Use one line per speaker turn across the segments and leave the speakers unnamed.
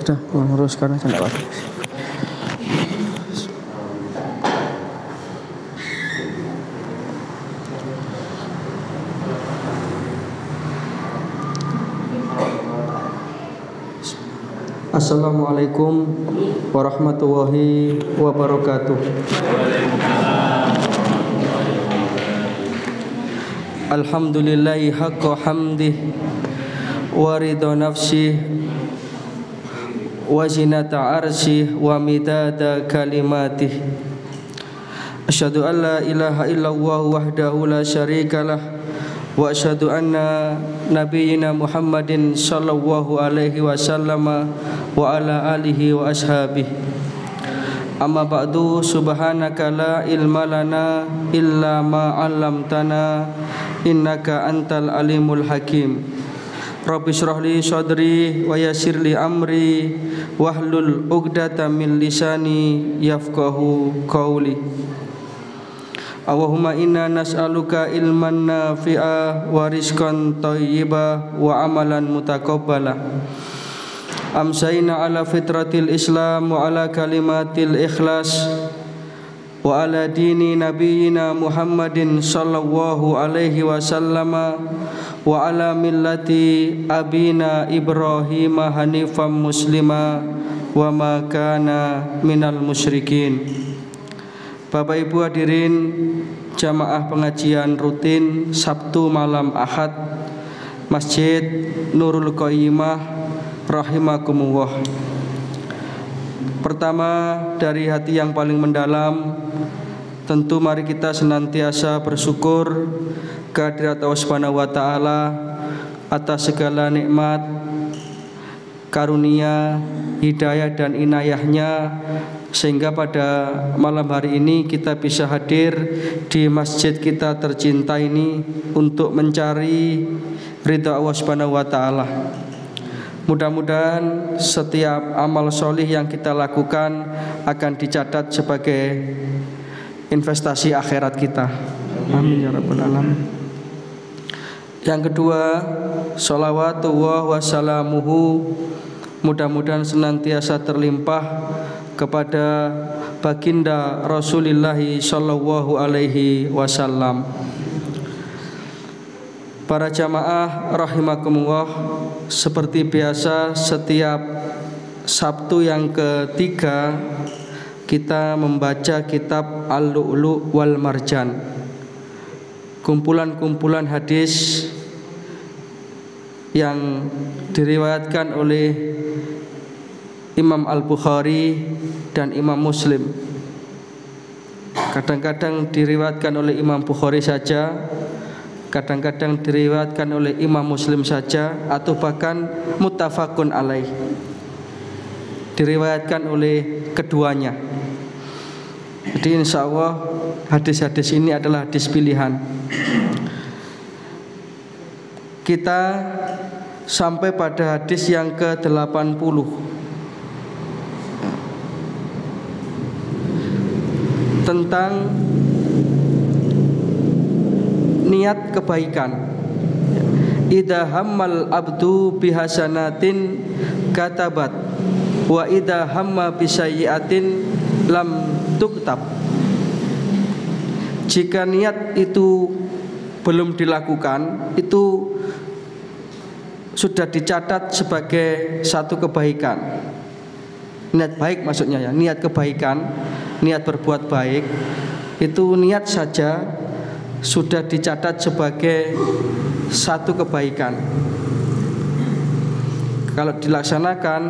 Sudah meluruskan aja enggak apa-apa. Assalamualaikum warahmatullahi wabarakatuh. Alhamdulillahi haqqa hamdih wa ridha nafsih wa zinata arsyih wa midada kalimatih. Asyhadu an la ilaha illallah wahdahu la syarikalah wa asyhadu anna nabiyyina Muhammadin sallallahu alaihi wasallam wa ala alihi wa ashabihi. Amma ba'du, subhanaka la ilma lana illa ma 'allamtana innaka antal alimul hakim. Rabbi shrah li sadri wa yassir li amri wahlul 'uqdatam min lisani yafqahu qawli. Allahumma inna nas'aluka ilman nafi'a wa rizqan thayyiba wa amalan mutaqabbala. Amsayna ala fitratil Islam wa ala kalimatil ikhlas wa ala dini nabiyyina Muhammadin sallallahu alaihi wasallam wa ala millati abina Ibrahim hanifan muslima wa ma kana minal musyrikin. Bapak Ibu hadirin jamaah pengajian rutin Sabtu malam Ahad Masjid Nurul Qayyimah rahimakumullah. Pertama, dari hati yang paling mendalam, tentu mari kita senantiasa bersyukur kehadirat Allah Subhanahu wa taala atas segala nikmat, karunia, hidayah dan inayahnya, sehingga pada malam hari ini kita bisa hadir di masjid kita tercinta ini untuk mencari ridha Allah Subhanahu wa taala. Mudah-mudahan setiap amal solih yang kita lakukan akan dicatat sebagai investasi akhirat kita. Amin ya rabbal alamin. Yang kedua, sholawatullah wa salamuhu, mudah-mudahan senantiasa terlimpah kepada baginda Rasulullah sallallahu alaihi wasallam. Para jamaah rahimakumullah, seperti biasa setiap Sabtu yang ketiga kita membaca kitab Al-Lu'lu' wal Marjan, kumpulan-kumpulan hadis yang diriwayatkan oleh Imam Al-Bukhari dan Imam Muslim. Kadang-kadang diriwayatkan oleh Imam Bukhari saja, kadang-kadang diriwayatkan oleh Imam Muslim saja, atau bahkan muttafaqun alaih, diriwayatkan oleh keduanya. Jadi insya Allah hadis-hadis ini adalah hadis pilihan. Kita sampai pada hadis yang ke-80 tentang niat kebaikan. Idza hammal abdu bihasanatin katabat wa idza hamma bisayyi'atin lam tuktab. Jika niat itu belum dilakukan, itu sudah dicatat sebagai satu kebaikan. Niat baik maksudnya ya, niat kebaikan, niat berbuat baik, itu niat saja sudah dicatat sebagai satu kebaikan. Kalau dilaksanakan,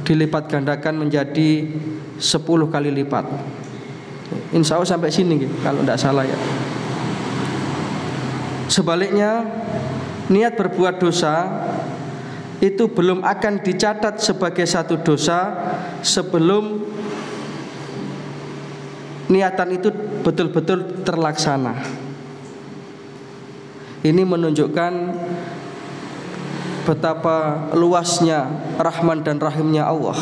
dilipat gandakan menjadi 10 kali lipat. Insya Allah sampai sini kalau tidak salah ya. Sebaliknya, niat berbuat dosa itu belum akan dicatat sebagai satu dosa sebelum niatan itu betul-betul terlaksana. Ini menunjukkan betapa luasnya Rahman dan Rahimnya Allah.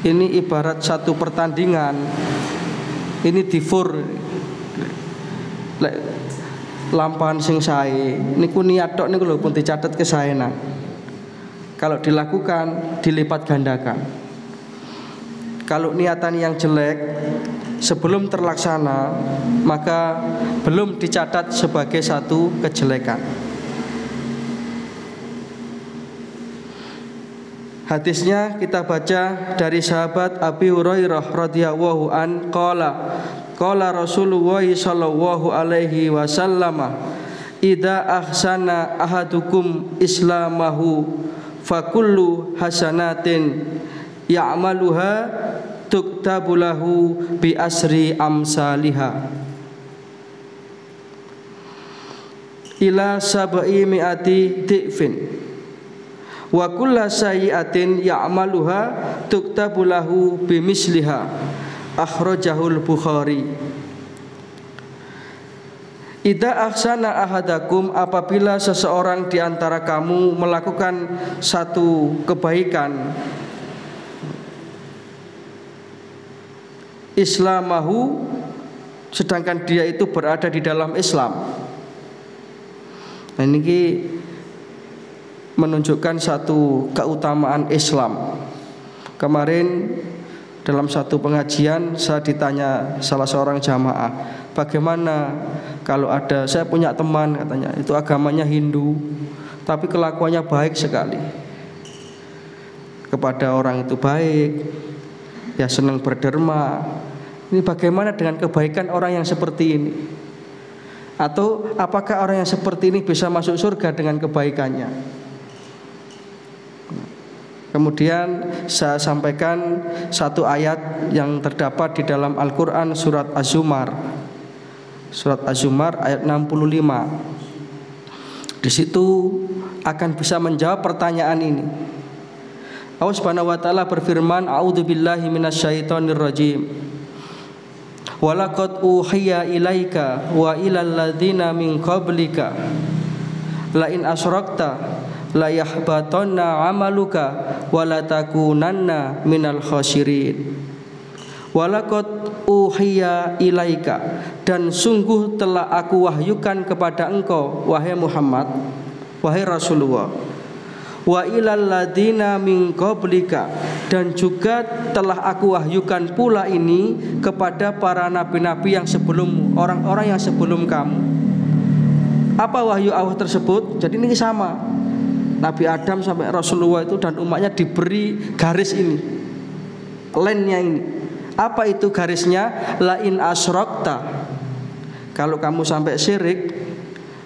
Ini ibarat satu pertandingan. Ini difur lampahan sing sae niku niat tok niku lho pun dicatet kesaenan. kalau dilakukan dilipat gandakan. Kalau niatan yang jelek sebelum terlaksana, maka belum dicatat sebagai satu kejelekan. Hadisnya kita baca dari sahabat Abi Hurairah radhiyallahu an qala Rasulullah sallallahu alaihi wasallam idza ahsana ahadukum islamahu fakullu hasanatin ya'maluha tuktabu lahu bi asri amsaliha ila sab'i mi'ati di'fin wa kullu sayyi'atin ya'maluha tuktabu lahu bi misliha akhrajahul Bukhari. Idza ahsana ahadakum, apabila seseorang di antara kamu melakukan satu kebaikan, islamahu, sedangkan dia itu berada di dalam Islam. Nah, ini menunjukkan satu keutamaan Islam. Kemarin dalam satu pengajian saya ditanya salah seorang jamaah, bagaimana kalau ada, saya punya teman katanya itu agamanya Hindu tapi kelakuannya baik sekali kepada orang itu, baik ya, senang berderma. Ini bagaimana dengan kebaikan orang yang seperti ini? Atau apakah orang yang seperti ini bisa masuk surga dengan kebaikannya? Kemudian saya sampaikan satu ayat yang terdapat di dalam Al-Quran surat Az-Zumar. Surat Az-Zumar ayat 65. Di situ akan bisa menjawab pertanyaan ini. Allah Subhanahu wa taala berfirman, a'udzubillahi minasyaitonir rajim. Walaqad uhiya ilaika wa ilal ladzina min qablika la in asyrakta la yahbatanna amaluka wa la takunanna minal khasirin. Walaqad uhiya ilaika, dan sungguh telah aku wahyukan kepada engkau wahai Muhammad, wahai Rasulullah, wa ilal ladzina min qablika, dan juga telah aku wahyukan pula ini kepada para nabi-nabi yang sebelummu, orang-orang yang sebelum kamu. Apa wahyu Allah tersebut? Jadi ini sama, Nabi Adam sampai Rasulullah itu dan umatnya diberi garis ini, line-nya ini. Apa itu garisnya? La in asyrakta, kalau kamu sampai syirik,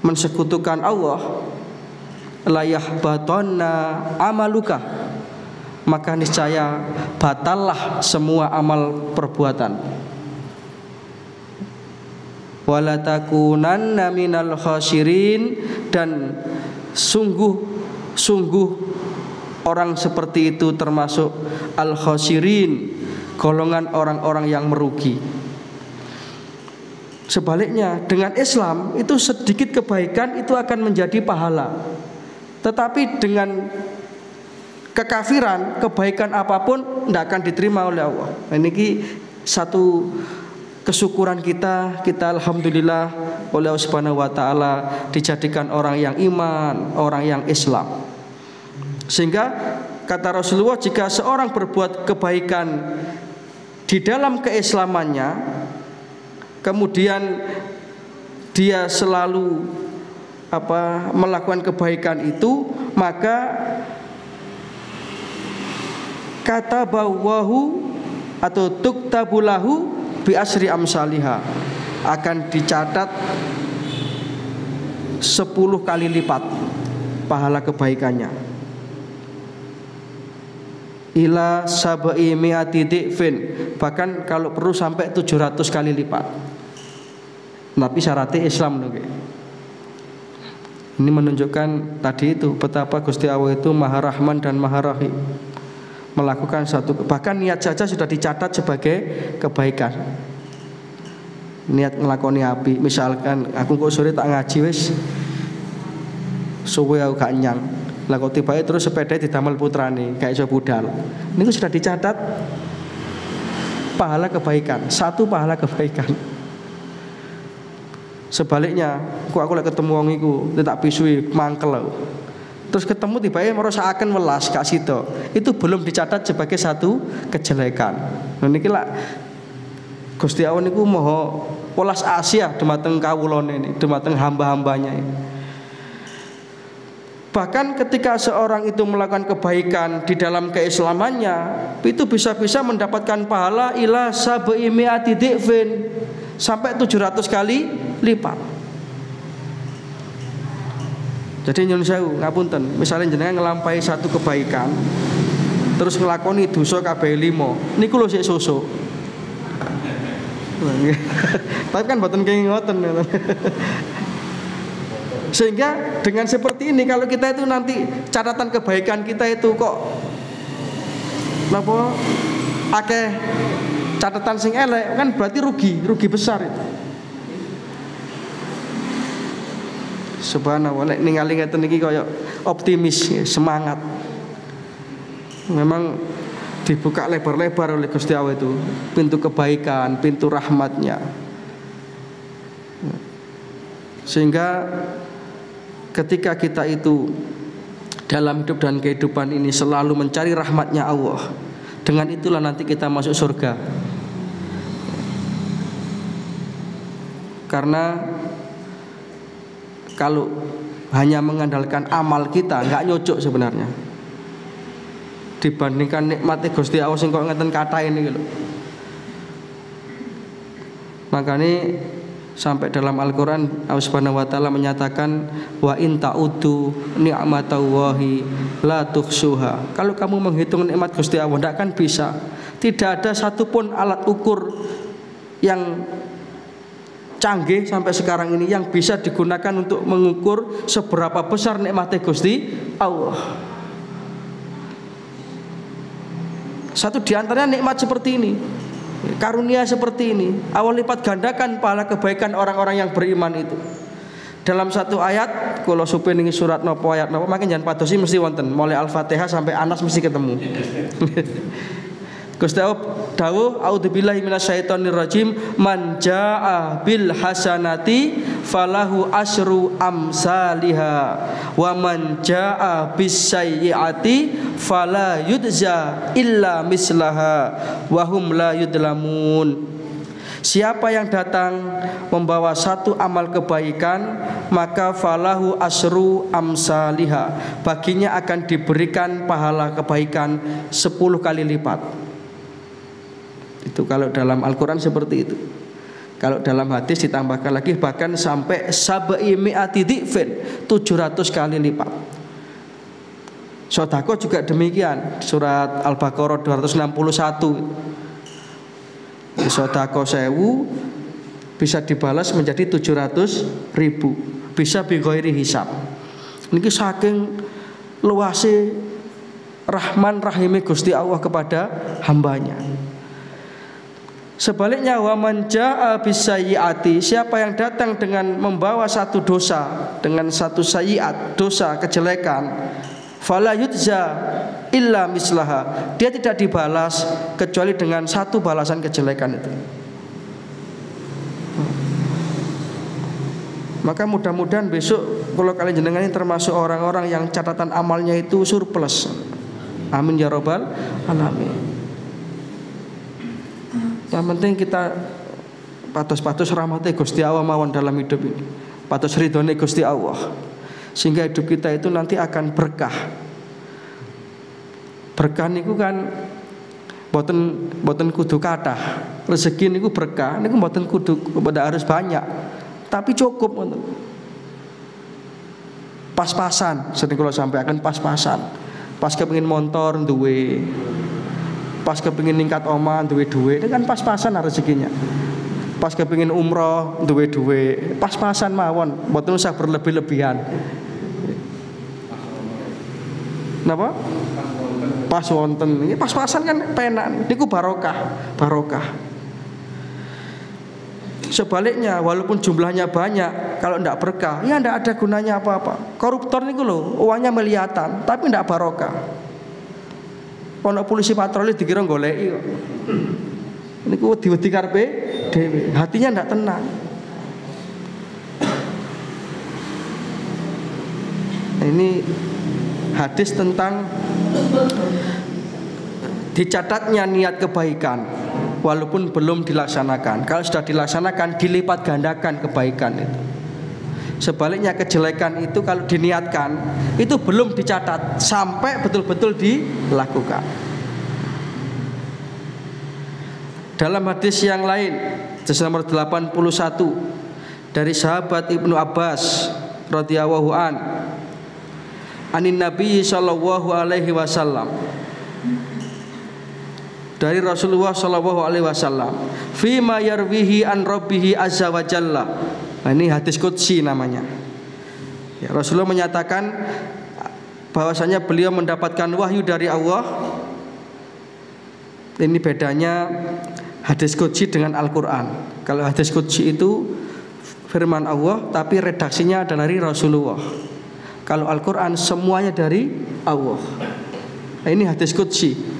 mensekutukan Allah, la yahbatanna amaluka, maka niscaya batallah semua amal perbuatan. Wala takunanna minal khasirin, dan sungguh orang seperti itu termasuk al-khasirin, golongan orang-orang yang merugi. Sebaliknya dengan Islam itu sedikit kebaikan itu akan menjadi pahala. Tetapi dengan kekafiran, kebaikan apapun tidak akan diterima oleh Allah. Ini satu kesyukuran kita alhamdulillah oleh Allah Subhanahu wa taala dijadikan orang yang iman, orang yang Islam. Sehingga kata Rasulullah, jika seorang berbuat kebaikan di dalam keislamannya, kemudian dia selalu melakukan kebaikan itu, maka kata bawahu atau tuktabulahu bi asri amsaliha, akan dicatat 10 kali lipat pahala kebaikannya. Ila sab'i mi'ati di'fin, bahkan kalau perlu sampai 700 kali lipat. Tapi syaratnya Islam loh. Ini menunjukkan tadi itu betapa Gusti Allah itu Maha Rahman dan Maha Rahim. Melakukan satu, bahkan niat saja sudah dicatat sebagai kebaikan. Niat ngelakoni api, misalkan aku kok sore tak ngaji wis suwe aku gak nyang. Lah kok tiba terus sepeda didamel putrane kayak iso budal. Niku sudah dicatat pahala kebaikan, satu pahala kebaikan. Sebaliknya, aku lek ketemu wong iku tak pisui mangkel aku. terus ketemu tiba-tiba merosakaken welas gak sida, itu belum dicatat sebagai satu kejelekan. Nah niki lak Gusti Allah niku maha welas asih dumateng kawulane ini, dumateng hamba-hambanya ini. Bahkan ketika seorang itu melakukan kebaikan di dalam keislamannya, itu bisa-bisa mendapatkan pahala ila sabi mi'ati dhifin, sampai 700 kali lipat. Jadi nyun sewu ngapunten, misalnya jenengan ngelampahi satu kebaikan terus ngelakoni dosa kabeh 5, niku lho sik susu. Tapi kan boten kenging ngoten. Sehingga dengan seperti ini kalau kita itu nanti catatan kebaikan kita itu kok napa akeh catatan sing elek, kan berarti rugi besar itu. Subhanallah, nek ningali ngeten iki kaya optimis, semangat. Memang dibuka lebar-lebar oleh Gusti Allah itu pintu kebaikan, pintu rahmatnya. Sehingga ketika kita itu dalam hidup dan kehidupan ini selalu mencari rahmatnya Allah, dengan itulah nanti kita masuk surga. Karena kalau hanya mengandalkan amal kita nggak nyocok sebenarnya, dibandingkan nikmatnya Gusti Allah sing kok ngeten kata ini lho. Makanya sampai dalam Al-Quran Allah Subhanahu wa ta'ala menyatakan wa in ta'udu ni'matallahi la tuhsuha. Kalau kamu menghitung nikmat Gusti Allah tidak akan bisa. Tidak ada satupun alat ukur yang canggih sampai sekarang ini yang bisa digunakan untuk mengukur seberapa besar nikmatnya Gusti Allah. Satu diantaranya nikmat seperti ini, karunia seperti ini, Allah lipat gandakan pahala kebaikan orang-orang yang beriman itu. Dalam satu ayat, kalau supin ini surat nopo ayat nopo, makin jangan padosi mesti wonten, mulai Al-Fatihah sampai Anas mesti ketemu. Gusti Allah dawuh a'udzubillahi minasyaitonir rajim, man jaa bil hasanati falahu asyru amsalihha wa man jaa bis sayyiati fala yudza illa mislaha wa hum la yudlamun. Siapa yang datang membawa satu amal kebaikan, maka falahu asyru amsalihha, baginya akan diberikan pahala kebaikan 10 kali lipat. Itu kalau dalam Al-Quran seperti itu. Kalau dalam hadis ditambahkan lagi bahkan sampai sabi mi'ati dhifin, 700 kali lipat. Sedekah juga demikian. Surat Al-Baqarah 261. Sedekah 1000 bisa dibalas menjadi 700.000, bisa bi ghairi hisab. Niki saking luase Rahman Rahime Gusti Allah kepada hambanya. Sebaliknya wa man jaa bisayyiati, siapa yang datang dengan membawa satu dosa, dengan satu sayyiat, dosa kejelekan, fala yudza illa mislaha, dia tidak dibalas kecuali dengan satu balasan kejelekan itu. Maka mudah-mudahan besok kalau kalian jenengan ini termasuk orang-orang yang catatan amalnya itu surplus. Amin ya rabbal alamin. Yang penting kita patos-patos rahmatnya Gusti Allah mawon dalam hidup ini, patos ridhone Gusti Allah, sehingga hidup kita itu nanti akan berkah. Berkah niku kan boten kudu kathah. Rezeki niku berkah niku boten kudu harus banyak, tapi cukup ngoten. Pas-pasan, sering kula sampaikan pas-pasan. Pas kepengin motor duwe, pas kepingin ningkat omah duwe duwe, itu kan pas-pasan rezekinya. Pas kepingin umroh duwe duwe, pas-pasan mawon, mboten usah berlebih-lebihan. Napa? Pas wonten. Ini pas-pasan kan penak, niku barokah. Sebaliknya walaupun jumlahnya banyak, kalau ndak berkah, ya ndak ada gunanya apa-apa. Koruptor niku lho, uangnya miliatan, tapi ndak barokah. Ono polisi patroli dikira goleki kok. Niku wedi-wedi karepe dhewe, hatinya ndak tenang. Ini hadis tentang dicatatnya niat kebaikan walaupun belum dilaksanakan. Kalau sudah dilaksanakan dilipat gandakan kebaikan itu. Sebaliknya kejelekan itu kalau diniatkan itu belum dicatat sampai betul-betul dilakukan. Dalam hadis yang lain, hadis nomor 81 dari sahabat Ibnu Abbas radhiyallahu an, anin Nabi sallallahu alaihi wasallam, dari Rasulullah sallallahu alaihi wasallam, fima yarwihi an rabbihi azza wa jalla. Nah, ini hadis qudsi namanya. Ya, Rasulullah menyatakan bahwasanya beliau mendapatkan wahyu dari Allah. Ini bedanya hadis qudsi dengan Al-Qur'an. Kalau hadis qudsi itu firman Allah tapi redaksinya adalah dari Rasulullah. Kalau Al-Qur'an semuanya dari Allah. Nah, ini hadis qudsi.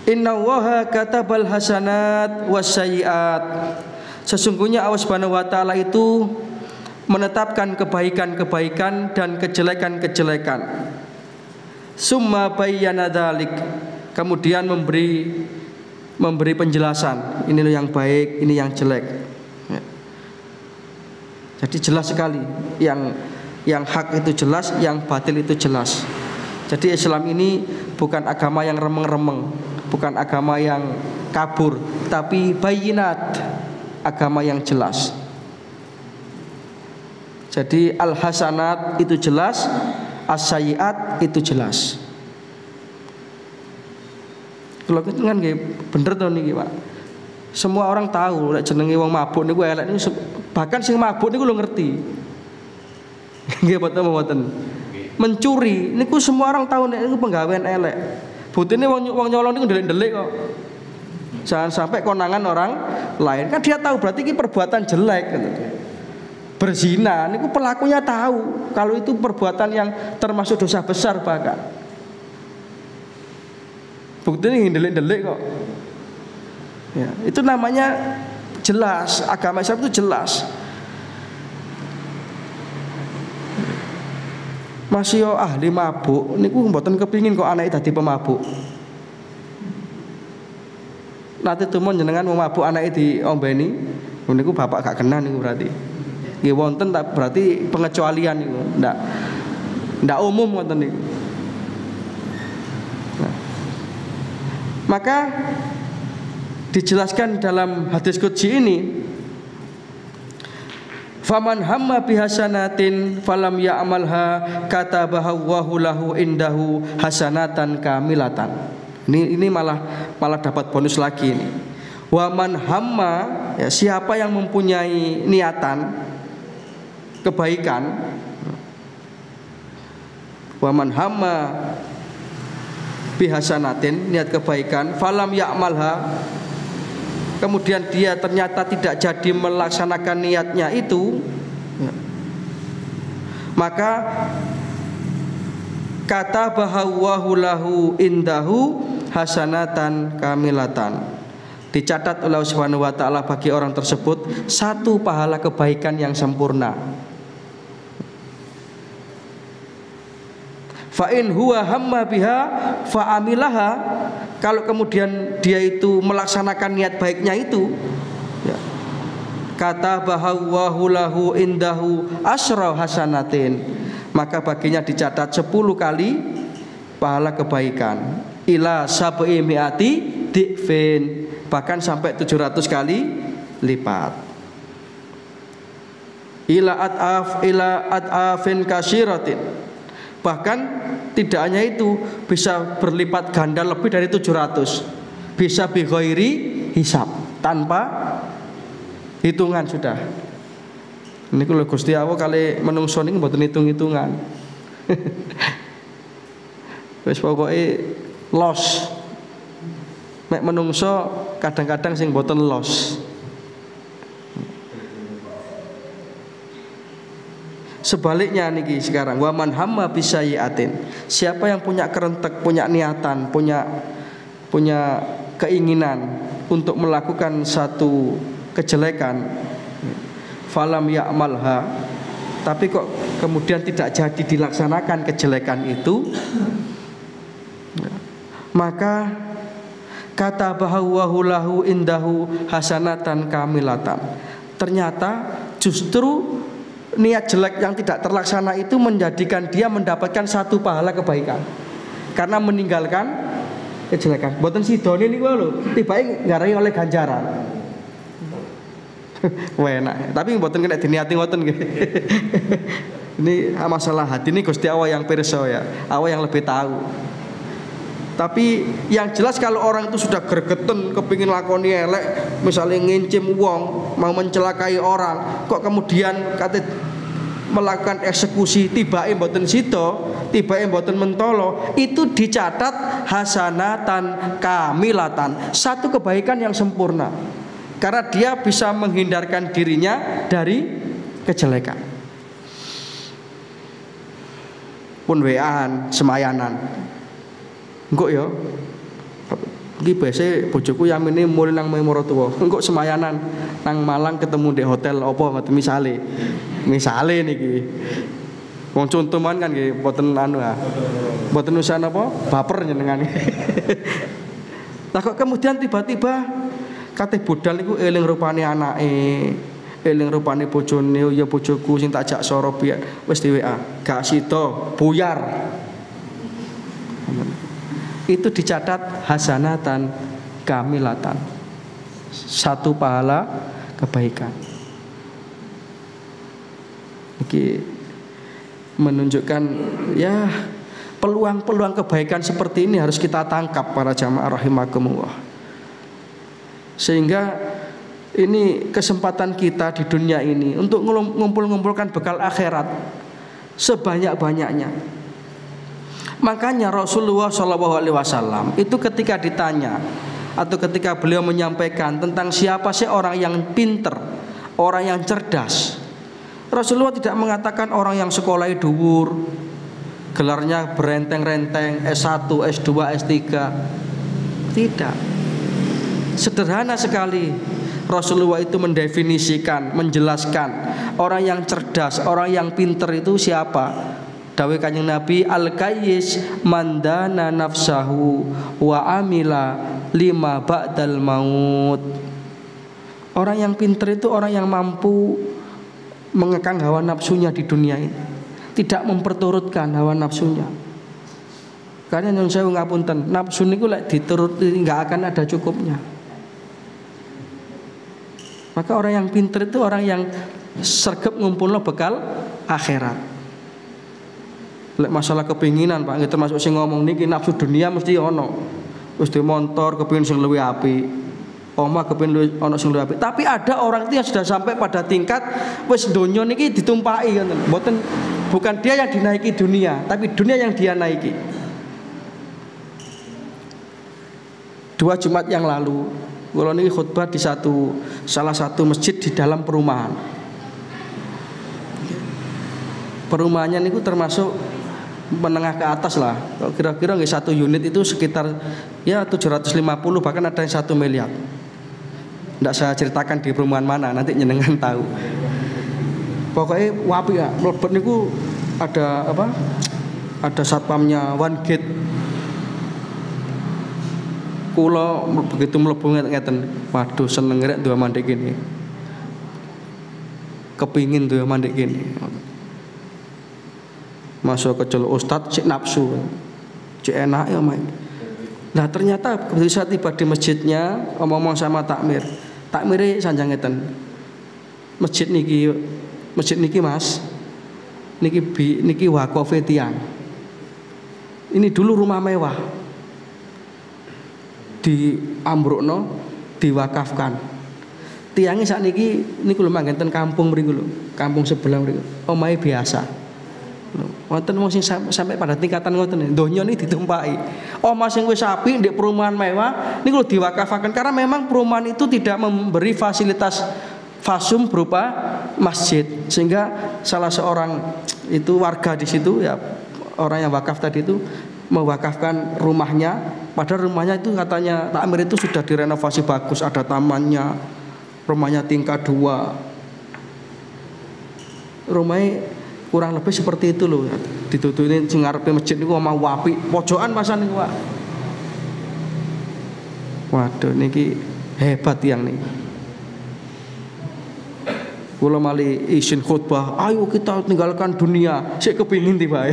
Inna Allaha katabal hasanat wassayiat. Sesungguhnya Allah Subhanahu wa taala itu menetapkan kebaikan-kebaikan dan kejelekan-kejelekan. Summa bayyana dzalik. Kemudian memberi penjelasan, ini yang baik, ini yang jelek. Jadi jelas sekali, yang hak itu jelas, yang batil itu jelas. Jadi Islam ini bukan agama yang remeng-remeng, bukan agama yang kabur, tapi bayinat, agama yang jelas. Jadi al-hasanat itu jelas, as-sayyiat itu jelas. Kalau itu kan bener tuh nih Pak. Semua orang tahu lek jenenge wong mabuk niku elek niku, bahkan sing mabuk niku lho ngerti. Nggih mboten. Mencuri niku semua orang tahu nek niku penggawean elek. Butine wong nyolong niku ndelik-ndelik kok. Jangan sampai konangan orang lain. Kan dia tahu berarti ini perbuatan jelek gitu. Berzina niku pelakunya tahu kalau itu perbuatan yang termasuk dosa besar bahkan. Buktinya ndelik-ndelik kok. Ya, itu namanya jelas, agama Islam itu jelas. Masih yo ahli mabuk niku mboten kepingin kok anake dadi pemabuk. Nate tumon jenengan mau mabuk anake diombeni, niku bapak gak kena niku berarti. Nggih wonten tak berarti pengecualian niku. Ndak umum wonten niku. Nah, maka dijelaskan dalam hadis qudsi ini, faman hamma bihasanatin falam ya'malha katabaha Allahu lahu indahu hasanatan kamilatan. Ini malah dapat bonus lagi ini. Wa man hamma, ya, siapa yang mempunyai niatan kebaikan, wa man hamma bihasanatin, niat kebaikan, falam ya'malha, kemudian dia ternyata tidak jadi melaksanakan niatnya itu, ya, maka kata bahawwahu lahu indahu hasanatan kamilatan, dicatat oleh Allah Subhanahu wa taala bagi orang tersebut satu pahala kebaikan yang sempurna. Fa in huwa hamma biha fa amilaha, kalau kemudian dia itu melaksanakan niat baiknya itu, ya, kata bahawwahu lahu indahu asyra hasanatin, maka baginya dicatat 10 kali pahala kebaikan, ila sab'i mi'ati di'fin, bahkan sampai 700 kali lipat, ila at'afin kasyiratin, bahkan tidak hanya itu, bisa berlipat ganda lebih dari 700, bisa bi ghairi hisab, tanpa hitungan sudah. Ini kalau Gusti Allah kali menungso niki mboten hitung-hitungan. Wis pokoke los. Mek menungso kadang-kadang sing mboten los. Sebaliknya niki sekarang, waman hamma bisayiatin, siapa yang punya kerentek, punya niatan, punya keinginan untuk melakukan satu kejelekan, falam ya'malha, tapi kok kemudian tidak jadi dilaksanakan kejelekan itu, maka kata bahwa lahu indahu hasanatan kamilatan. Ternyata justru niat jelek yang tidak terlaksana itu menjadikan dia mendapatkan satu pahala kebaikan karena meninggalkan kejelekan. Mboten sidone niku lho, tibake ngarai oleh ganjaran. Wah enak, tapi mboten kena diniati ngoten nggih. Ini masalah hati ini Gusti Allah yang pirsa ya, Allah yang lebih tahu. Tapi yang jelas kalau orang itu sudah gregeten kepingin lakoni elek, misalnya ngincim wong, mau mencelakai orang, kok kemudian kate melakukan eksekusi tibake mboten sida, tibake mboten mentolo, itu dicatat hasanatan kamilatan, satu kebaikan yang sempurna. Karena dia bisa menghindarkan dirinya dari kejelekan. Pun wean semayanan. Engko ya. Iki biasa bojoku yamine mulih nang maratuwa. Engko semayanan nang Malang ketemu di hotel apa ngoten misale. Misale niki. Wong contoh man kan nggih mboten anu ah. Mboten usah napa baper jenengan. Lah kok kemudian tiba-tiba kate budal niku eling rupane anake, eling rupane bojone, ya bojoku sing tak jak soro biyen wis di WA. Gak sida buyar. Itu dicatat hasanatan kamilatan, satu pahala kebaikan. Iki menunjukkan ya peluang-peluang kebaikan seperti ini harus kita tangkap para jamaah rahimakumullah. Sehingga ini kesempatan kita di dunia ini untuk ngumpul-ngumpulkan bekal akhirat sebanyak-banyaknya. Makanya Rasulullah SAW itu ketika ditanya atau ketika beliau menyampaikan tentang siapa sih orang yang pinter, orang yang cerdas, Rasulullah tidak mengatakan orang yang sekolahnya dhuwur, gelarnya berenteng-renteng, S1, S2, S3. Tidak. Sederhana sekali Rasulullah itu mendefinisikan, menjelaskan orang yang cerdas, orang yang pinter itu siapa. Dawuh Kanjeng Nabi, al-qayyis mandana nafsahu wa amila lima ba'dal maut. Orang yang pinter itu orang yang mampu mengekang hawa nafsunya di dunia ini, tidak memperturutkan hawa nafsunya. Karena yang saya ngapunten, nafsu niku lek dituruti enggak akan ada cukupnya. Maka orang yang pinter itu orang yang sergap ngumpulno bekal akhirat. Lek masalah kepinginan Pak, termasuk sing ngomong niki nafsu dunia mesti ono. Wis di motor kepingin sing luwih apik. Oma kepingin ono sing luwih apik. Tapi ada orang itu yang sudah sampai pada tingkat wis donya niki ditumpaki ngoten. Mboten, bukan dia yang dinaiki dunia, tapi dunia yang dia naiki. 2 Jumat yang lalu, kula niki khutbah di salah satu masjid di dalam perumahan. Perumahannya niku termasuk menengah ke atas lah. Kira-kira nggih satu unit itu sekitar ya 750, bahkan ada yang 1 miliar. Nggak saya ceritakan di perumahan mana, nanti jenengan tahu. Pokoknya wapi ya, mlebet niku ada apa? Ada satpamnya, one gate. Kula begitu mlebu ngeten, waduh seneng rek duwe mandek gini. Kepingin duwe mandek gini. Masuk ke jalur ustadz cek nafsu, cek enak ya main. Nah ternyata begitu saya tiba di masjidnya, ngomong sama takmire sanjang ngeten. Masjid niki mas, niki wakofe tiang. Ini dulu rumah mewah, di ambrukno, diwakafkan. Tiangnya saat niki lho manggen kampung mriku lho, kampung sebelah mriku. Omahe biasa. Wonten wong sing sampai pada tingkatan ngoten, donya niki ditumpaki. Omah sing wis apik ndek perumahan mewah niku lho diwakafaken karena memang perumahan itu tidak memberi fasilitas fasum berupa masjid, sehingga salah seorang itu warga di situ ya, orang yang wakaf tadi itu mewakafkan rumahnya, padahal rumahnya itu katanya takmir itu sudah direnovasi bagus, ada tamannya, rumahnya tingkat 2. rumahnya kurang lebih seperti itu loh. Ditutunin sing ngarepe masjid niku omah apik, pojokan pasan niku, Pak. Waduh niki hebat yang nih. Kula mali izin khutbah, ayo kita tinggalkan dunia, sik kepingin tiba.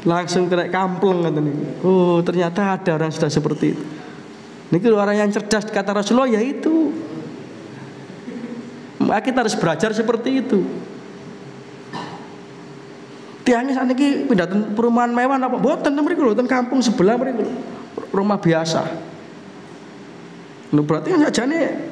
Langsung kena kampleng ngoten niku. Oh, ternyata ada orang sudah seperti itu. Niki orang yang cerdas kata Rasulullah yaitu. Kita harus belajar seperti itu. Tiangnya saat ini pindah perumahan mewah apa? Boten mriku lho, ten kampung sebelah mriku lho. Rumah biasa. Lho berarti kan sajane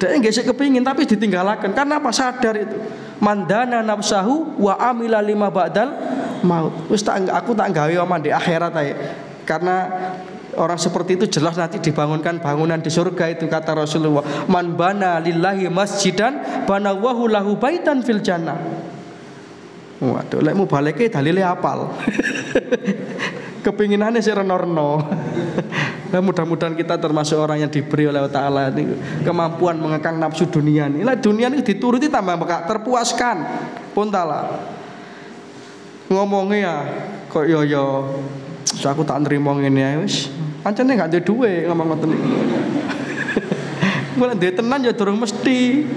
dhek nggih kepingin tapi ditinggalaken karena apa? Sadar itu. Mandana nafsahu wa amila lima ba'dal maut. Wis aku tak gawe omah di akhirat ae. Karena orang seperti itu jelas nanti dibangunkan bangunan di surga itu kata Rasulullah. Man bana lillahi masjidan banallahu lahu baitan fil jannah. Waduh, lek mu baleke dalile apal. Kepinginane sing reno-reno. Nah, mudah-mudahan kita termasuk orang yang diberi oleh Allah Ta'ala ini kemampuan mengekang nafsu dunia ini. Lah dunia ini dituruti tambah terpuaskan. Pun tala. Ngomongnya ya kok yo aku tak nerima ngene ae wis. Pancene gak duwe duwe ngomong ngoten niku. Mun duwe tenan ya durung mesti.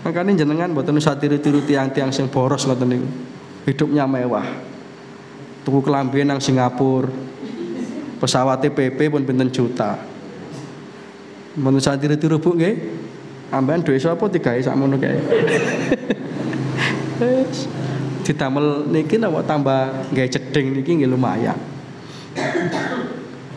Makane jenengan mboten usah tiru-tiru tiang-tiang sing boros ngoten niku. Hidupnya mewah. Tuku kelambi nang Singapura. Pesawate PP pun pinten juta. Mun usah tiru-tiru Bu nggih. Ambean duwe sapa digawe sakmono kae. Wis ditamel niki napa tambah gawe jeding niki nggih lumayan.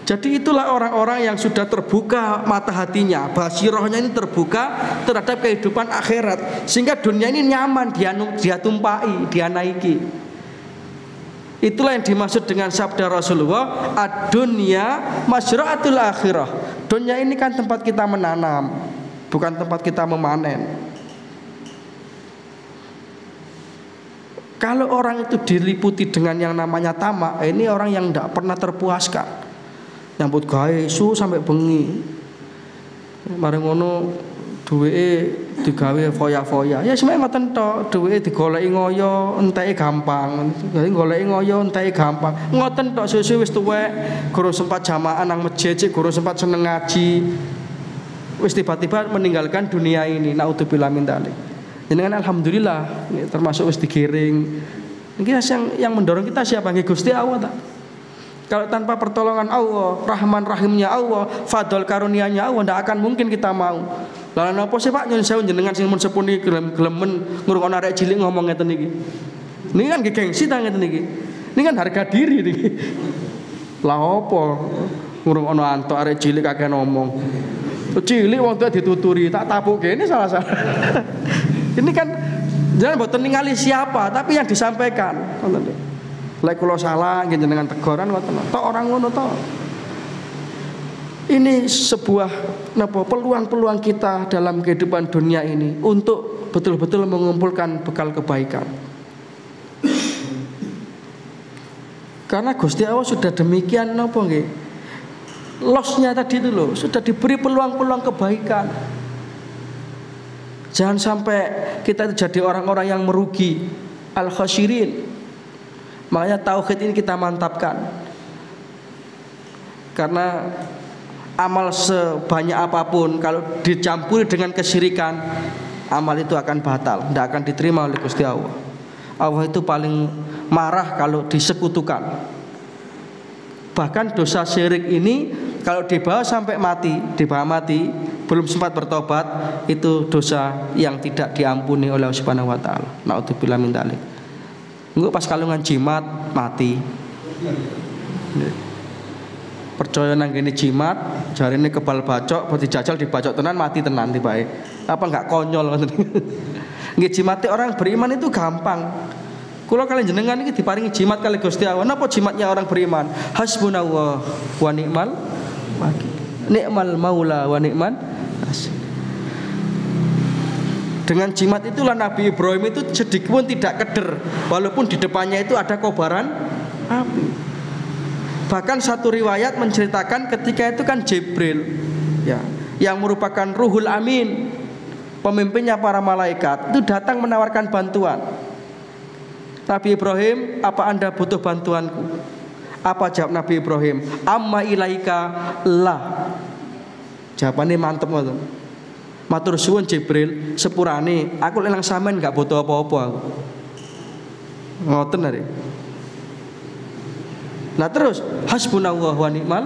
Jadi itulah orang-orang yang sudah terbuka mata hatinya, basirohnya ini terbuka terhadap kehidupan akhirat, sehingga dunia ini nyaman dia tumpai, dia naiki. Itulah yang dimaksud dengan sabda Rasulullah, ad-dunya masyra'atul akhirah. Dunia ini kan tempat kita menanam, bukan tempat kita memanen. Kalau orang itu diliputi dengan yang namanya tamak, ini orang yang tidak pernah terpuaskan. Nyambut gawe su sampai bengi. Mari ngono duweke digawe foya-foya. Ya semek ngoten tok, duweke digoleki ngoyo enteke gampang. Goleki ngoyo enteke gampang. Ngoten tok susu wis tuwek, guru sempat jamaah nang masjid, guru sempat seneng ngaji. Wis tiba-tiba meninggalkan dunia ini. Naudzubillah min dzalik. Jenengan alhamdulillah termasuk wis digiring. Niki yang mendorong kita siapa? Nggih Gusti Allah tak. Kalau tanpa pertolongan Allah, Rahman Rahimnya Allah, fadl karunia-Nya Allah, tidak akan mungkin kita mau. Lalu napa sih Pak nyun sewu jenengan sing mun sepuni gelem-gelemen ngurung ana arek cilik ngomong ngeten niki. Niki kan gengsi ta ngeten niki. Niki kan harga diri niki. Lah opo ngurung ana antuk arek cilik kakek ngomong. Cilik wong tuwa dituturi, tak tapuke ini salah-salah. Ini kan jangan boten ningali siapa, tapi yang disampaikan. Lek kula salah nggih jenengan teguran ngoten. Tok orang ngono tok. Ini sebuah peluang-peluang kita dalam kehidupan dunia ini untuk betul-betul mengumpulkan bekal kebaikan. Karena Gusti Allah sudah demikian napa nggih. Loss-nya tadi itu loh, sudah diberi peluang-peluang kebaikan. Jangan sampai kita jadi orang-orang yang merugi, al-khasirin. Makanya tauhid ini kita mantapkan. Karena amal sebanyak apapun kalau dicampuri dengan kesyirikan, amal itu akan batal, tidak akan diterima oleh Gusti Allah. Allah itu paling marah kalau disekutukan. Bahkan dosa syirik ini kalau dibawa sampai mati, belum sempat bertobat, itu dosa yang tidak diampuni oleh Allah Subhanahu wa taala. Naudzubillah min dzalik. Engko pas kalungan jimat mati. Percaya nang kene jimat, jarine kebal bacok, pas dijajal dibacok tenan mati tenan tibae. Apa enggak konyol ngoten. Nggih jimate orang beriman itu gampang. Kula kalian jenengan iki diparingi jimat kali Gusti Allah. Napa jimatnya orang beriman? Hasbunallah wa ni'mal wakil. Ni'mal maula wa ni'man nasir. Dengan jimat itulah Nabi Ibrahim itu sedikit pun tidak keder, walaupun di depannya itu ada kobaran api. Bahkan satu riwayat menceritakan ketika itu kan Jibril, ya, yang merupakan Ruhul Amin, pemimpinnya para malaikat, itu datang menawarkan bantuan. Nabi Ibrahim, apa Anda butuh bantuanku? Apa jawab Nabi Ibrahim? Amma ilaika lah. Jawabannya mantep ngoten. Matur suwun Jibril, sepurane aku lelang sampean gak butuh apa-apa aku. Ngoten nare. Nah terus hasbunallahu wa ni'mal.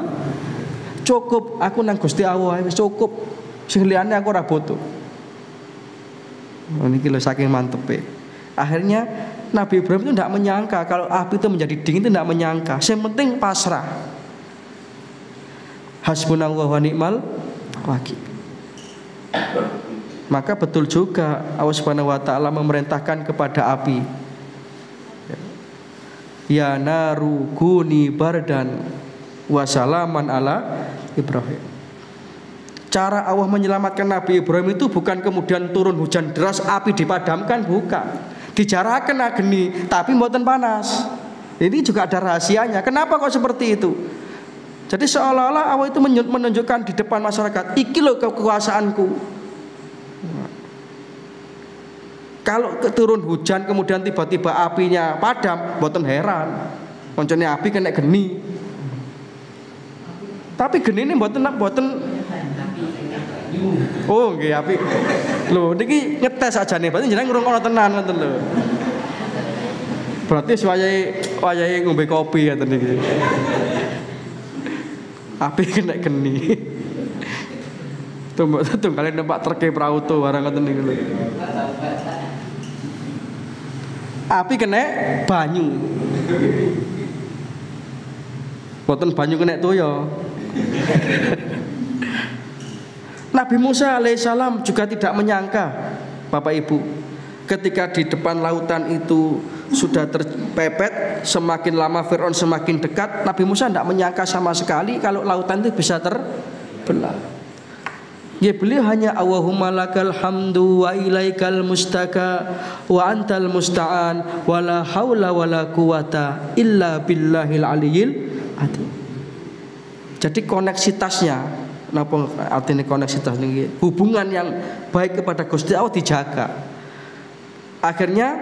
Cukup aku nang Gusti Allah wis cukup. Sing liyane aku ora butuh. Niki lho saking mantepe. Akhirnya Nabi Ibrahim itu tidak menyangka kalau api itu menjadi dingin, itu tidak menyangka. Yang penting pasrah. Hasbunallahu wa ni'mal wakil. Maka betul juga Allah Subhanahu wa taala memerintahkan kepada api, ya naru kuni bardan wa salaman ala Ibrahim. Cara Allah menyelamatkan Nabi Ibrahim itu bukan kemudian turun hujan deras, api dipadamkan, bukan. Dijarakan ageni tapi mboten panas. Ini juga ada rahasianya. Kenapa kok seperti itu? Jadi seolah-olah Allah itu menunjukkan di depan masyarakat, iki loh kekuasaanku. Kalau turun hujan kemudian tiba-tiba apinya padam, mboten heran. Koncone api kena geni. Tapi geni ini mboten. Oh nggih api. Lho niki ngetes aja nih, berarti jenengan ngrungokno tenan ngoten lho. Berarti wayahe ngombe kopi ngoten niki. Api kena geni. Tuh kalian numpak truk prauto barang ngoten niku lho. Api kena banyu. Boten banyu kena toya. Nabi Musa alaihissalam juga tidak menyangka, Bapak Ibu, ketika di depan lautan itu sudah terpepet, semakin lama Fir'aun semakin dekat, Nabi Musa tidak menyangka sama sekali kalau lautan itu bisa terbelah. Ya beliau hanya Allahumma lakal hamdu wa ilaikal mustaka wa antal musta'an wa la haula wa la quwata illa billahil aliyil azim. Jadi koneksitasnya, napa artinya koneksitas ini? Hubungan yang baik kepada Gusti Allah dijaga. Akhirnya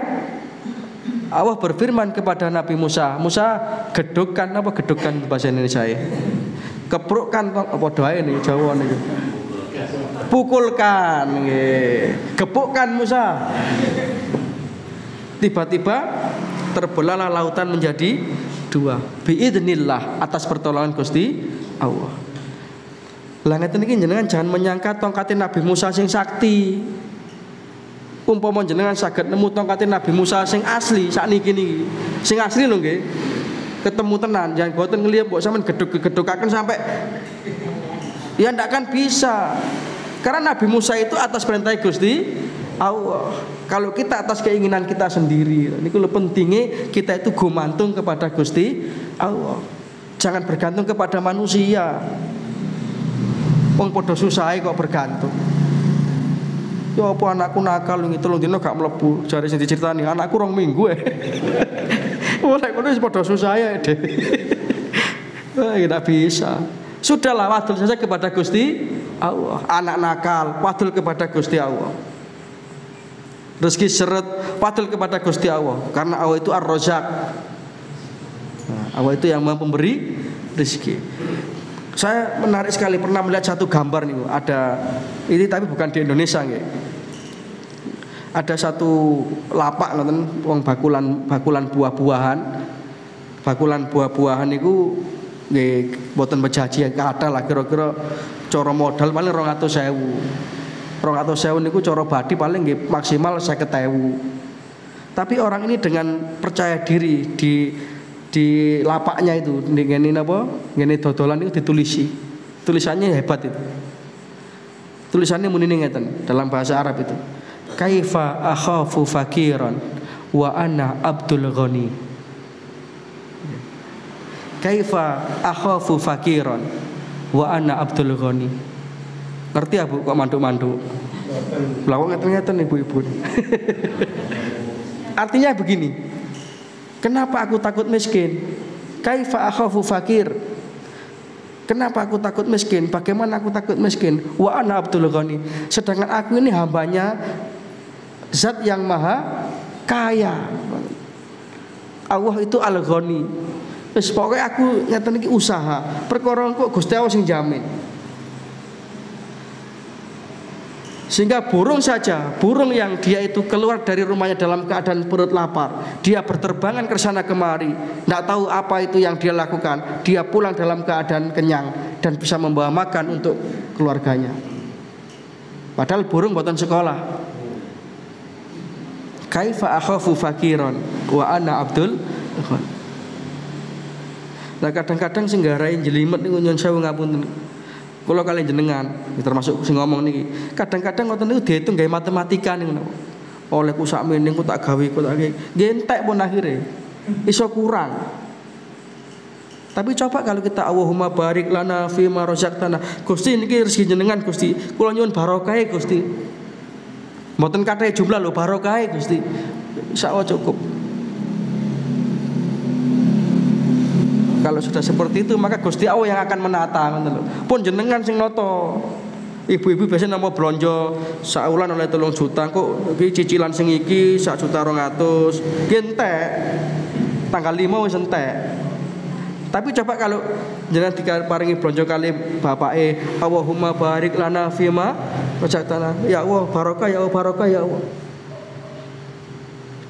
Allah berfirman kepada Nabi Musa, Musa gedukkan, apa gedukkan bahasa Indonesia ya? Keprukkan apa doae nih Jawa nih. Pukulkan, gepukkan Musa. Tiba-tiba terbelahlah lautan menjadi dua. Biidznillah, atas pertolongan Gusti Allah. Lah ngeten iki jenengan jangan menyangka tongkatin Nabi Musa sing sakti. Umpama jenengan saged nemu tongkatin Nabi Musa sing asli sakniki niki. Sing asli lho nggih. Ketemu tenan, jangan boten nglihat mbok sampean gedhuk-gedhukaken sampai ya ndak kan bisa. Karena Nabi Musa itu atas perintah Gusti Allah. Kalau kita atas keinginan kita sendiri, niku lho pentingnya kita itu gumantung kepada Gusti Allah. Jangan bergantung kepada manusia. Wong padha susahe kok bergantung. Ya apa anakku nakal wingi 3 dina gak mlebu, jare sing diceritani anakku 2 minggu Oleh ngono wis padha susahe dhewe. Tidak bisa. Sudahlah wadul saja kepada Gusti Allah. Anak nakal wadul kepada Gusti Allah. Rezeki seret wadul kepada Gusti Allah. Karena Allah itu Ar-Razzaq. Allah itu yang memberi rezeki. Saya menarik sekali pernah melihat satu gambar nih, ada ini tapi bukan di Indonesia nggih. Ada satu lapak ngoten wong bakulan buah-buahan. Bakulan buah-buahan niku nggih mboten bejaji kathah lah kira-kira cara modal paling 200.000. 200.000 niku cara badi paling nggih maksimal 50.000. Tapi orang ini dengan percaya diri di lapaknya itu ngene napa ngene dodolan itu ditulisi. Tulisannya hebat itu. Tulisannya muni ngeten dalam bahasa Arab itu. Kaifa akhafu fakiran wa ana abdul ghani. Kaifa akhafu fakiran wa ana abdul ghani. Ngerti ya Bu kok manduk-manduk? Lah kok ngeten-ngeten ibu-ibu. Artinya begini. Kenapa aku takut miskin? Kaifa akhafu fakir? Kenapa aku takut miskin? Bagaimana aku takut miskin? Wa ana Abdul Ghani. Sedangkan aku ini hambanya Zat yang maha kaya. Allah itu Al-Ghani. Wis pokoke aku ngeten iki usaha. Perkara engko Gusti Allah sing jamin. Sehingga burung saja, burung yang dia itu keluar dari rumahnya dalam keadaan perut lapar, dia berterbangan ke sana kemari, tidak tahu apa itu yang dia lakukan, dia pulang dalam keadaan kenyang dan bisa membawa makan untuk keluarganya. Padahal burung buatan sekolah. Kaifa akhafu fakiron wa ana Abdul. Nah kadang-kadang sing garai jelimet niku nyun sewu ngapunten. Kalau kalian jenengan, termasuk sing ngomong niki, kadang-kadang ngoten niku diitung gawe matematika niku. Oleh ku sak meneng ku tak gawe ku tak gentek pun akhirnya iso kurang. Tapi coba kalau kita Allahumma barik lana fi ma razaqtana. Gusti niki rezeki jenengan Gusti. Kula nyuwun barokah Gusti. Mboten kathah jumlah lho barokah Gusti. Insyaallah cukup. Kalau sudah seperti itu maka Gusti Allah yang akan menata ngoten lho. Pun jenengan sing nata. Ibu-ibu biasanya nama blonjo saulan oleh 3 juta kok iki cicilan sing iki 1.200.000 gentek. Tanggal 5 wis entek. Tapi coba kalau jenengan diparingi blonjo kali bapake Allahumma barik lana fima razaqtana. Ya Allah barokah ya Allah barokah ya Allah.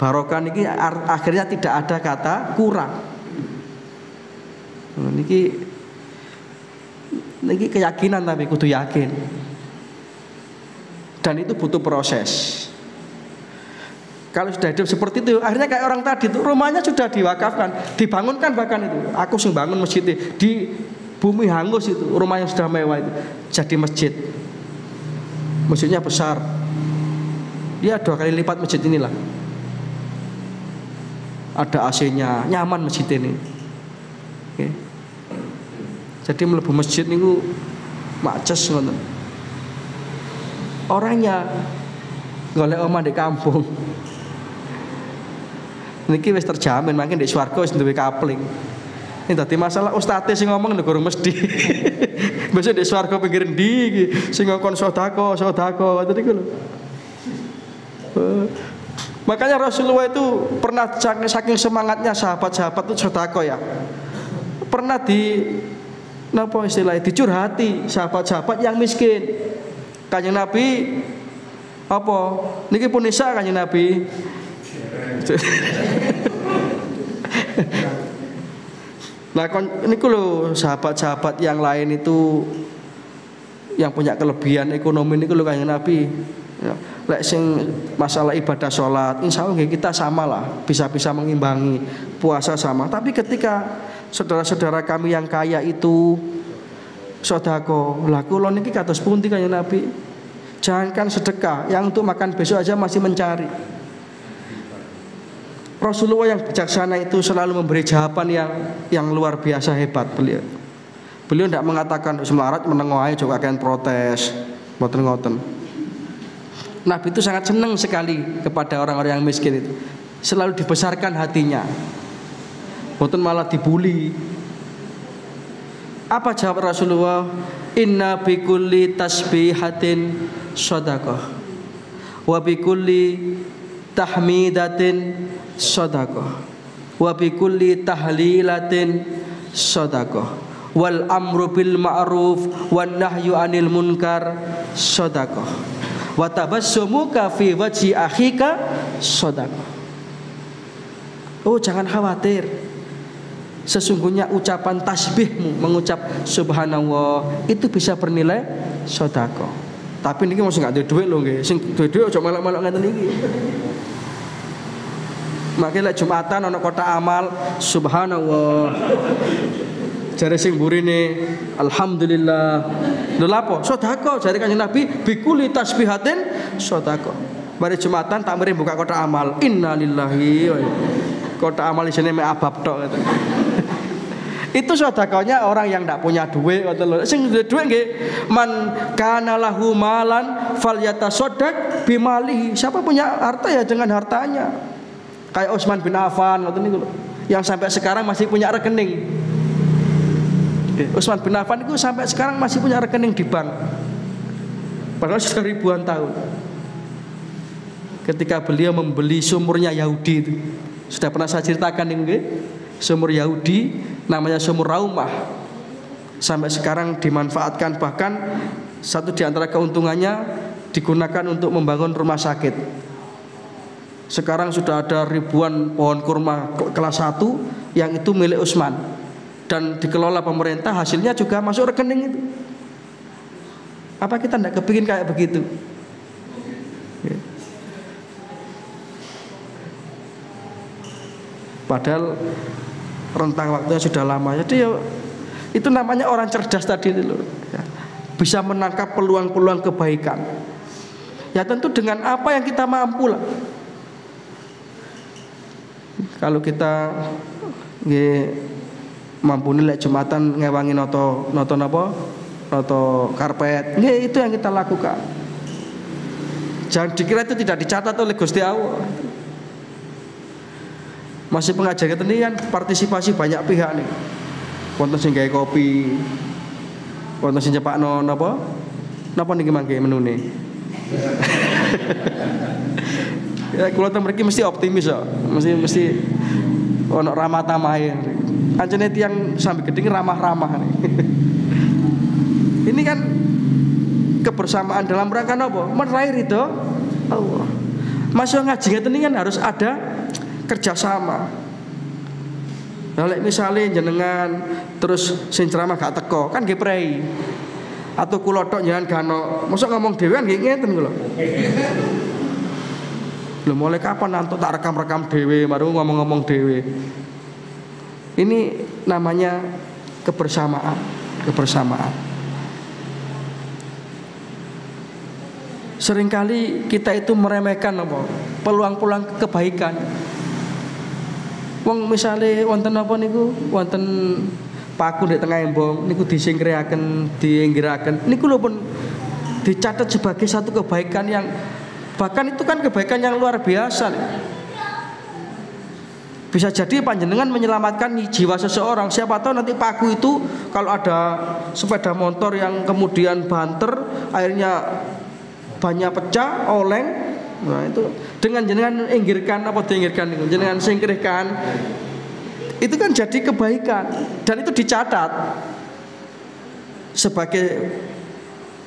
Barokah niki akhirnya tidak ada kata kurang. Niki keyakinan tapi kudu yakin. Dan itu butuh proses. Kalau sudah hidup seperti itu, akhirnya kayak orang tadi itu rumahnya sudah diwakafkan, dibangunkan bahkan itu. Aku sing bangun masjid di bumi hangus itu, rumah yang sudah mewah itu jadi masjid. Masjidnya besar. Dia 2 kali lipat masjid inilah. Ada AC-nya, nyaman masjid ini. Oke. Jadi mlebu masjid niku maces ngoten. Orangnya golek omah di kampung. Niki wis terjamin mangke ndek swarga wis duwe kapling. Ini dadi masalah ustate sing ngomong nek gurung mesti. Besok ndek swarga pinggir ndi iki sing ngongkon sedekah ngoten niku lho. Makanya Rasulullah itu pernah saking semangatnya sahabat-sahabat itu sedekah ya. Pernah napa istilahnya dicurhati sahabat-sahabat yang miskin. Kanjeng Nabi apa? Niki pun nisa Kanjeng Nabi. Nah niku lho sahabat-sahabat yang lain itu yang punya kelebihan ekonomi niku lho Kanjeng Nabi. Ya, lek sing masalah ibadah sholat, insya Allah kita sama lah, bisa mengimbangi puasa sama. Tapi ketika saudara-saudara kami yang kaya itu sedekah, lah kula niki kados pundi Kanjeng Nabi? Jangankan sedekah, yang untuk makan besok aja masih mencari. Rasulullah yang bijaksana itu selalu memberi jawaban yang luar biasa hebat beliau. Beliau tidak mengatakan semelarat menengok ae coba kalian protes, ngoten-ngoten. Nabi itu sangat senang sekali kepada orang-orang yang miskin itu. Selalu dibesarkan hatinya. Mboten malah dibuli. Apa jawab Rasulullah? Inna bikulli tasbihatin shadaqah wa bikulli tahmidatin shadaqah wa bikulli tahlilatin shadaqah wal amru bil ma'ruf wan nahyu anil munkar shadaqah wa tabassumuka fi wajhi akhika shadaqah. Oh jangan khawatir, sesungguhnya ucapan tasbihmu, mengucap subhanallah itu bisa bernilai sedekah. Tapi niki mesti gak duwe dhuwit lho nggih. Sing duwe dhuwit aja melok-melok ngeten iki. Mangke lek Jumatan ana kotak amal subhanallah. Jare sing burine alhamdulillah. Lho lapo? Sedekah jare Kanjeng Nabi bikuli tasbihatin sedekah. Mari Jumatan tak mari buka kotak amal. Innalillahi wa kotak amal isine mek abab tok gitu. Itu sedekahnya orang yang tidak punya duit ngoten lho. Sing duwe duit nggih man kana lahu malan falyatasaddaq bimalihi. Siapa punya harta ya dengan hartanya. Kayak Utsman bin Affan ngoten niku lho. Yang sampai sekarang masih punya rekening. Utsman bin Affan itu sampai sekarang masih punya rekening di bank. Padahal sudah ribuan tahun. Ketika beliau membeli sumurnya Yahudi itu, sudah pernah saya ceritakan ini, sumur Yahudi namanya sumur Raumah. Sampai sekarang dimanfaatkan, bahkan satu di antara keuntungannya digunakan untuk membangun rumah sakit. Sekarang sudah ada ribuan pohon kurma kelas 1 yang itu milik Utsman dan dikelola pemerintah, hasilnya juga masuk rekening itu. Apa kita tidak kepingin kayak begitu? Padahal rentang waktunya sudah lama. Jadi itu namanya orang cerdas tadi itu loh. Bisa menangkap peluang-peluang kebaikan. Ya tentu dengan apa yang kita mampu lah. Kalau kita mampu nilai Jumatan ngewangi noto karpet, itu yang kita lakukan. Jangan dikira itu tidak dicatat oleh Gusti Allah. Masih pengajar ini kan partisipasi banyak pihak nih. Wonten sing gawe kopi, wonten sing nyepakno napa niki mangke menune. Ya kula teng mriki mesti optimis kok. Mesti ono ramah tamahe. Ancene tiyang sambil gedeng ramah-ramah nih. Ini kan kebersamaan dalam rangka apa? Meraih ridho Allah. Masuk ngaji ngeten ini kan harus ada kerjasama. Nah, misalnya jenengan terus sing ceramah gak teko kan nggih prei. Atau kula tok jenengan gano, mosok ngomong dhewean nggih ngeten kula. Lho mulai kapan nantuk tak rekam-rekam dhewe baru ngomong-ngomong dhewe. Ini namanya kebersamaan. Seringkali kita itu meremehkan apa? Peluang-peluang kebaikan. Wong misale wonten apa niku? Wonten paku di tengah embong niku disingkiraken, dienggiraken. Niku lho pun dicatat sebagai satu kebaikan yang bahkan itu kan kebaikan yang luar biasa nih. Bisa jadi panjenengan menyelamatkan jiwa seseorang. Siapa tahu nanti paku itu kalau ada sepeda motor yang kemudian banter, akhirnya banyak pecah, oleng. Nah itu dengan jenengan inggirkan apa diinggirkan itu, jenengan singkirkan, itu kan jadi kebaikan dan itu dicatat sebagai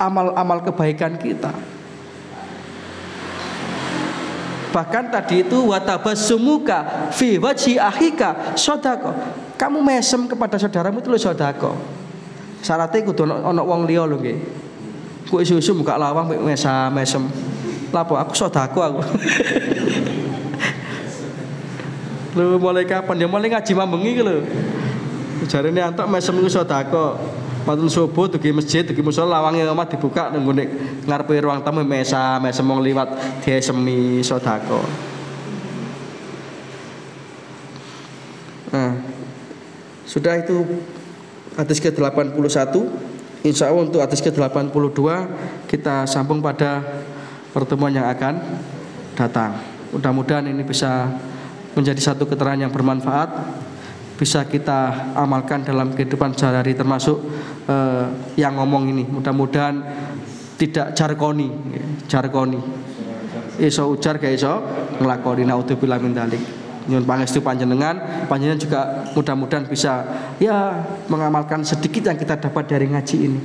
amal-amal kebaikan kita. Bahkan tadi itu watabassumuka fi wajhi akhika sedekah. Kamu mesem kepada saudaramu itu lho sedekah. Syaratnya kudu ana wong liya lho nggih. Ku isu-isu buka lawang mesem. Lapo aku sedekah aku. Lho mulai kapan ya mulai ngaji mambengi ki lho. Jarene antuk mesem iku sedekah. Matun subuh dugi masjid, dugi musala lawange omah dibuka nang ngene ngarepe ruang tamu mesem wong liwat diesemi sedekah. Nah, sudah itu hadis ke-81. Insya Allah untuk hadis ke-82 kita sambung pada pertemuan yang akan datang. Mudah-mudahan ini bisa menjadi satu keterangan yang bermanfaat, bisa kita amalkan dalam kehidupan sehari-hari, termasuk yang ngomong ini. Mudah-mudahan tidak jargoni. Iso ujar gak iso nglakoni, naudzubillah min dzalik. Nyuwun pangestu panjenengan juga mudah-mudahan bisa ya mengamalkan sedikit yang kita dapat dari ngaji ini.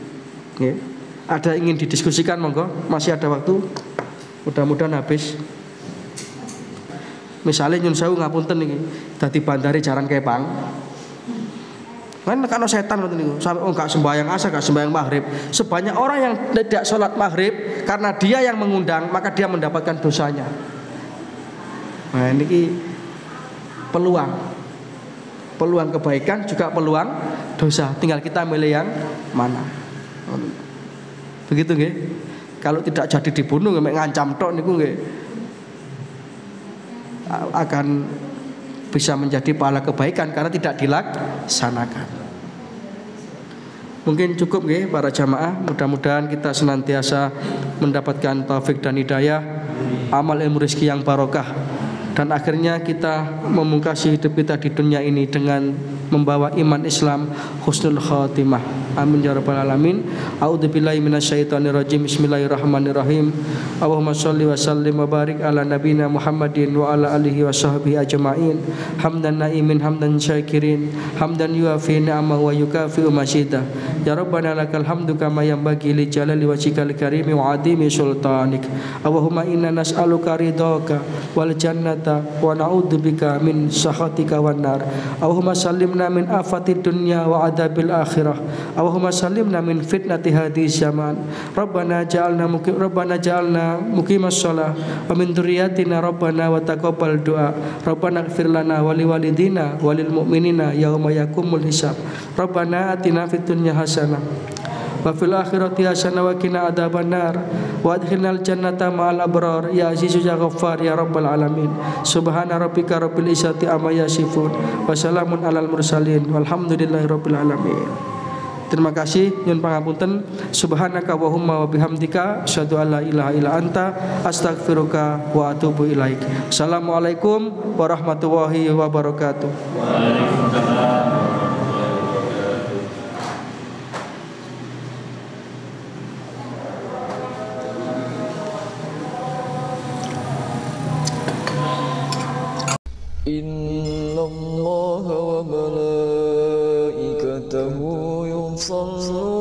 Nggih. Ada ingin didiskusikan monggo, masih ada waktu. Mudah-mudahan habis. Misalnya nyun sewu ngapunten iki, dadi bandari Jaran Kepang. Kan nekano setan ngoten niku, sampai enggak sembahyang asar, enggak sembahyang maghrib. Sebanyak orang yang tidak sholat maghrib karena dia yang mengundang, maka dia mendapatkan dosanya. Nah, ini peluang kebaikan juga peluang dosa. Tinggal kita milih yang mana. Begitu nggih. Kalau tidak jadi dibunuh mek ngancam tok niku nggih akan bisa menjadi pahala kebaikan karena tidak dilaksanakan. Mungkin cukup nggih para jamaah. Mudah-mudahan kita senantiasa mendapatkan taufik dan hidayah, amal ilmu rezeki yang barokah, dan akhirnya kita memungkasi hidup kita di dunia ini dengan membawa iman Islam husnul khatimah. Amin ya rabbal alamin. A'udzubillahi minasyaitonirrajim. Bismillahirrahmanirrahim. Allahumma shalli wa sallim wa barik ala nabiyina Muhammadin wa ala alihi wa sahbihi ajma'in. Hamdan na'imin hamdan syakirin, hamdan yuafi ni'amahu wa yukafi'u masyidah. Ya rabbana lakal hamdu kama yanbaghi li jalali wajhikal karimi wa 'azimi sultanik. Allahumma inna nas'aluka ridhaka wal jannata wa na'udzubika min sakhatika wan nar. Allahumma sallimna min afatid dunya wa adzabil akhirah. Allahumma sallimna min fitnati hadhihi zaman. Rabbana ja'alna muqimas shalah wa min dzurriyyatina rabbana wa taqabbal du'a. Rabbana ighfir lana wa liwalidina wa lil mu'minina yauma yaqumul hisab. Rabbana atina fid dunya hasanah wa fil akhirati hasanah wa qina adzabannar wa adkhilnal jannata ma'al abrar ya azizu ya ghaffar ya rabbal alamin. Subhana rabbika rabbil izzati amma yasifun wa salamun alal mursalin walhamdulillahi rabbil alamin. Terima kasih, nyun pangapunten. Subhanaka wahumma wa bihamdika asyhadu an la ilaha illa anta astaghfiruka wa atubu ilaik. Assalamualaikum warahmatullahi wabarakatuh. Waalaikumsalam. Innallaha wa malaikatahu yusalluna